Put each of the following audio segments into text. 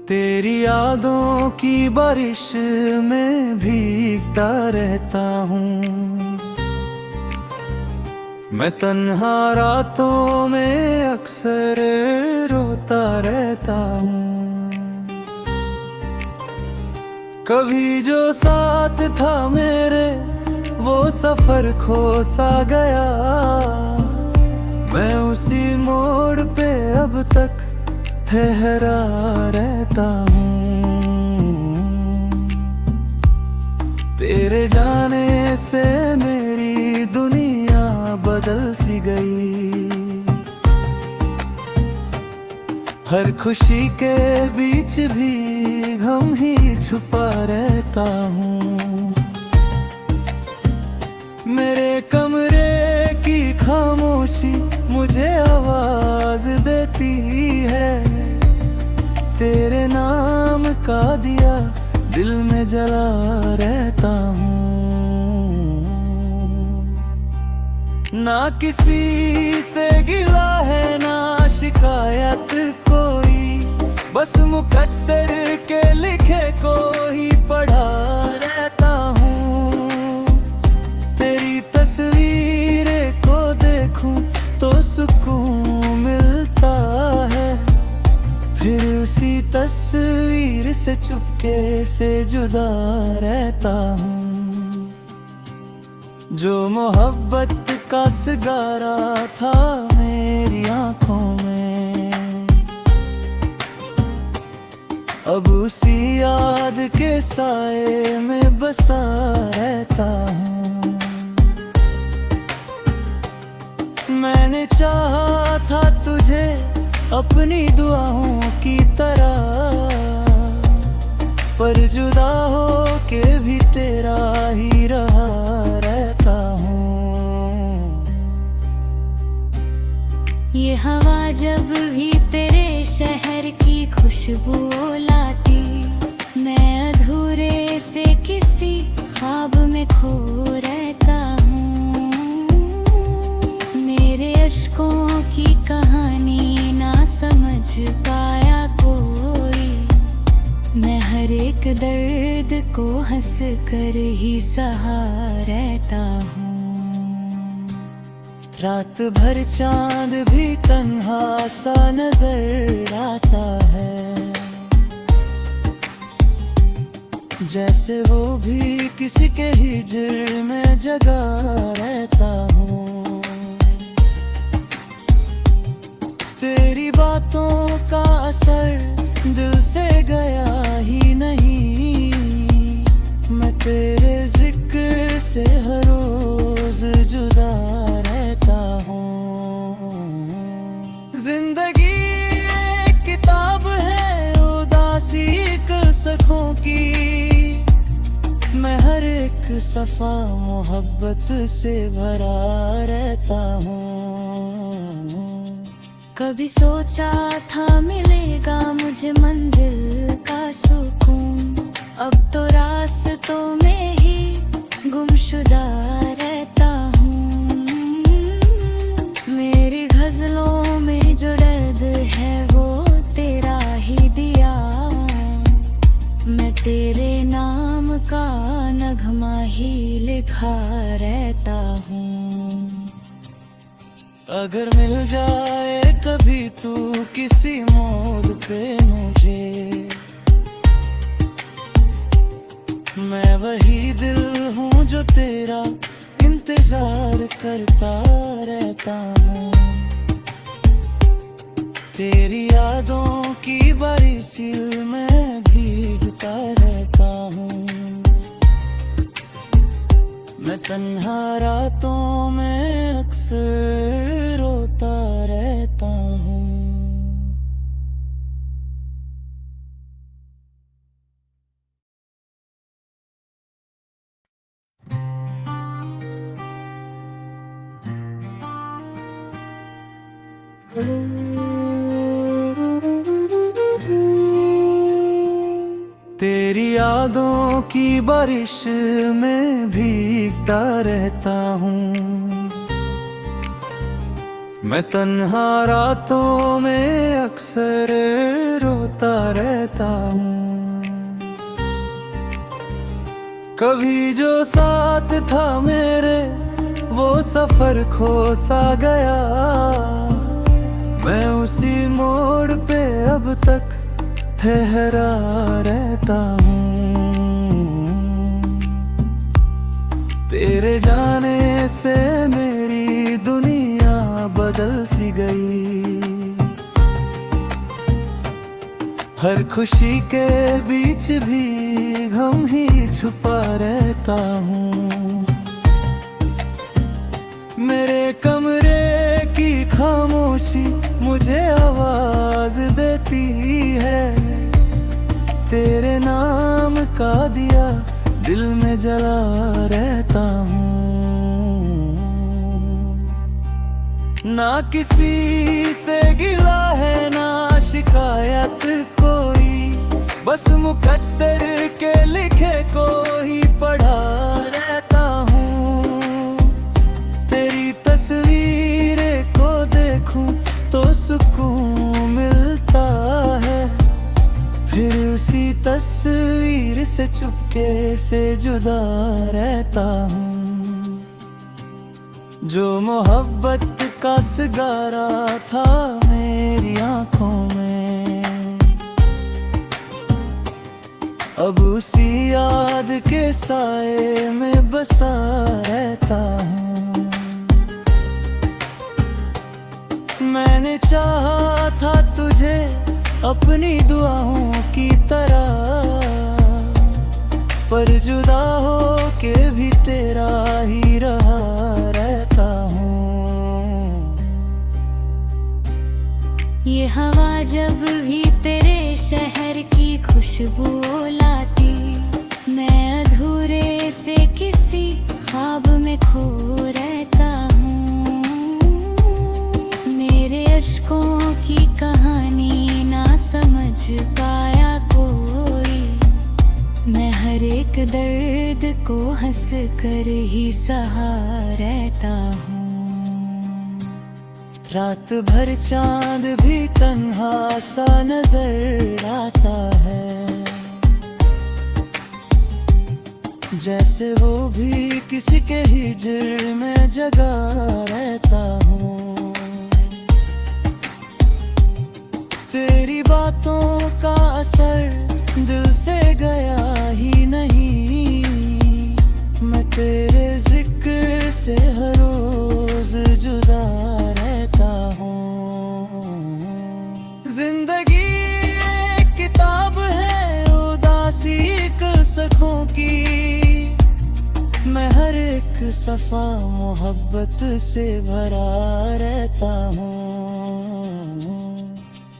तेरी यादों की बारिश में भीगता रहता हूँ। मैं तन्हा रातों में अक्सर रोता रहता हूँ। कभी जो साथ था मेरे वो सफर खो सा गया। मैं उसी मोड़ पे अब तक ठहरा रहता हूँ। तेरे जाने से मेरी दुनिया बदल सी गई। हर खुशी के बीच भी गम ही छुपा रहता हूँ। मेरे कमरे की खामोशी मुझे आवाज देती है। तेरे नाम का दिया दिल में जला रहता हूँ। ना किसी से गिला है ना शिकायत कोई, बस मुकद्दर के लिखे को ही पढ़ा रहता हूँ। तेरी तस्वीरें को देखूं तो सुकून मिलता है। फिर उसी तस्वीर से चुपके से जुदा रहता हूँ। जो मोहब्बत का सिगारा था मेरी आंखों में, अब उसी याद के साए में बसा रहता हूँ। मैंने चाहा था तुझे अपनी दुआओं की तरह, पर जुदा हो के भी तेरा ही रहा रहता हूँ। ये हवा जब भी तेरे शहर की खुशबू लाती, मैं अधूरे से किसी ख्वाब में खो रहता हूँ। मेरे अश्कों की कहानी ना समझ पाया कोई, मैं हर एक दर्द को हंस कर ही सहा रहता हूँ। रात भर चांद भी तन्हा सा नजर आता है, जैसे वो भी किसी के हिजर में जगा रहता हूँ। तेरी बातों का असर दिल से गया ही नहीं। मैं तेरे जिक्र से हर रोज जुदा रहता हूँ। जिंदगी एक किताब है उदासी कसकों की, मैं हर एक सफा मोहब्बत से भरा रहता हूँ। कभी सोचा था मिलेगा मुझे मंजिल का सुकून, अब तो रास्तों में ही गुमशुदा रहता हूँ। मेरी गजलों में जो दर्द है वो तेरा ही दिया, मैं तेरे नाम का नगमा ही लिखा रहता हूँ। अगर मिल जाए कभी तू किसी मोड़ पे मुझे, मैं वही दिल हूँ जो तेरा इंतजार करता रहता हूँ। तेरी यादों की बारिश में भीगता रहता हूँ। मैं तन्हा रातों में अक्सर रोता रहता हूँ। तेरी यादों की बारिश में भीगता रहता हूँ। मैं तन्हा रातों में अक्सर रोता रहता हूँ। कभी जो साथ था मेरे वो सफर खो सा गया। मैं उसी मोड़ पे अब तक ठहरा रहता हूँ। तेरे जाने से मेरी दुनिया बदल सी गई। हर खुशी के बीच भी गम ही छुपा रहता हूँ। मेरे कमरे की खामोशी मुझे आवाज देती है। तेरे नाम का दिया दिल में जला रहता हूँ। ना किसी से गिला है ना शिकायत कोई, बस मुकद्दर के लिखे को ही पढ़ा रहता हूँ। तेरी तस्वीरें को देखूं तो सुकून मिलता है। फिर उसी तस्वीर से चुपके से जुदा रहता हूँ। जो मोहब्बत का सिगारा था मेरी आंखों में, अब उसी याद के साए में बसा रहता हूँ। मैंने चाहा था तुझे अपनी दुआओं की तरह, पर जुदा हो के भी तेरा ही रहा रहता हूँ। ये हवा जब भी तेरे शहर की खुशबू लाती, मैं अधूरे से किसी ख्वाब में खो रहता हूँ। मेरे अश्कों की कहानी ना समझ पाया कोई, मैं हर एक दर्द को हंस कर ही सहा रहता हूँ। रात भर चांद भी तन्हा सा नजर आता है, जैसे वो भी किसी के हिजर में जगा रहता हूँ। तेरी बातों का असर दिल से गया ही नहीं, मैं तेरे जिक्र से हर रोज जुदा रहता हूँ। जिंदगी एक किताब है उदासी कसकों की, मैं हर एक सफा मोहब्बत से भरा रहता हूँ।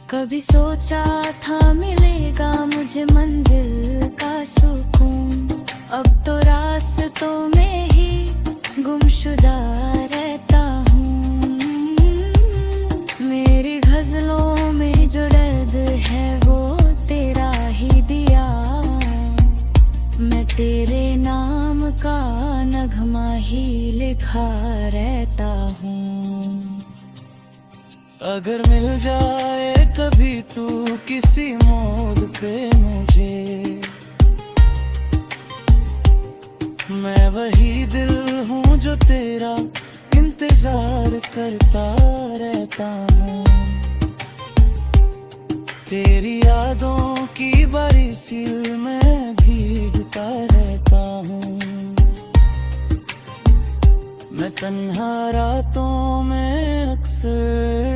कभी सोचा था मिलेगा मुझे मंजिल का सुकून, अब तो रास्तों में ही गुमशुदा रहता हूँ। मेरी गजलों में जो दर्द है वो तेरा ही दिया, मैं तेरे नाम का नगमा ही लिखा रहता हूँ। अगर मिल जाए कभी तू किसी मोड़ पे मुझे, मैं वही दिल हूँ जो तेरा इंतजार करता रहता हूँ। तेरी यादों की बारिश में भीगता रहता हूँ। मैं तन्हा रातों में अक्सर